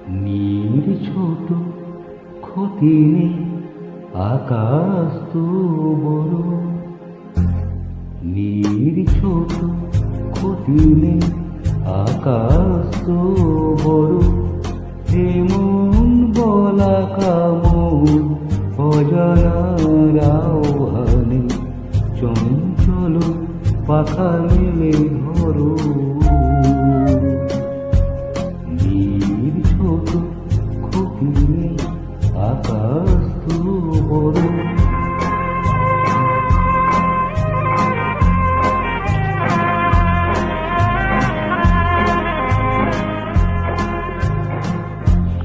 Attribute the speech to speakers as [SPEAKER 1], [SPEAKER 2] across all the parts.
[SPEAKER 1] নীর ছোট ক্ষতি নেই, আকাশ তো বড়। নীর ছোট ক্ষতি নেই, আকাশ তো বড়। এমন বলা কামন অজানারাও হানে, চঞ্চল পাখা মেলে ধরো। নীর ছোট ক্ষতি নেই, আকাশ তো বড়।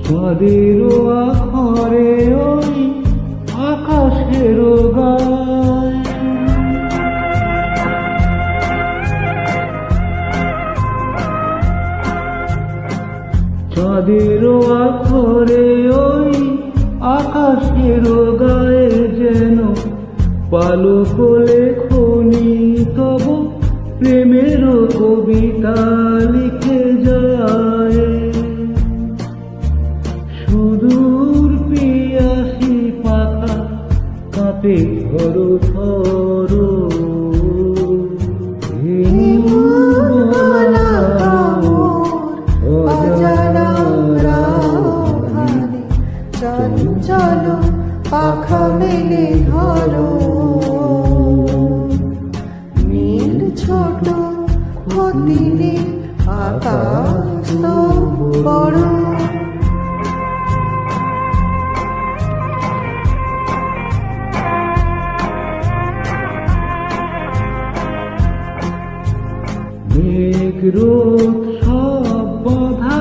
[SPEAKER 1] চাঁদেরও আখরে ওই আকাশেরও গায়, চাঁদেরও আখরে ওই আকাশেরও গায়ে যেন পালক লেখনি তব প্রেমেরও কবিতা লিখে যায়। সুদূর পিয়াসী পাখা কাঁপে থরো থরো।
[SPEAKER 2] চঞ্চল পাখা মেলে ধরো। নীল ছোট ক্ষতি নেই, আকাশ তো বড়।
[SPEAKER 1] মেঘ রোদ সব বাধা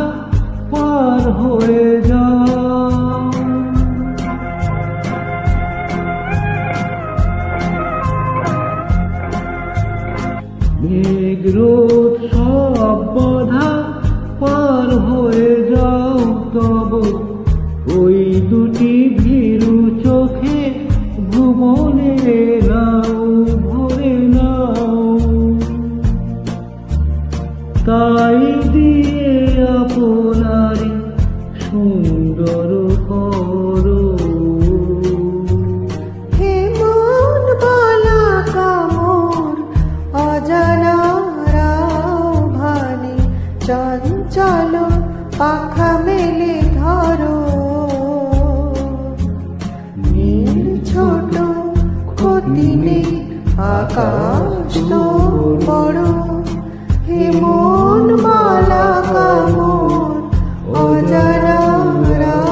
[SPEAKER 1] পার হয়ে যায়, মেঘ রোদ সব বাধা পার হয়ে যাও। তব ওই দুটি ভীরু চোখে ভুবনে নাও ভরে নাও। তাই দিয়ে আপনারি সুন্দর করো।
[SPEAKER 2] হেমন বলা কামর অজানারাও ভানে, চঞ্চল পাখা মেলে ধরো। নীল ছোট ক্ষতি নেই, আকাশ তো বড়। হেমন মালা কামর অজানারাও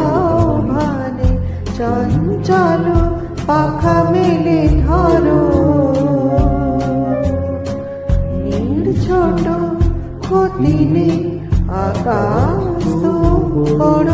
[SPEAKER 2] ভানে, চঞ্চল পাখা মেলে ধরো। নীল ছোট ক্ষতি নেই, আকাশ তো বড়।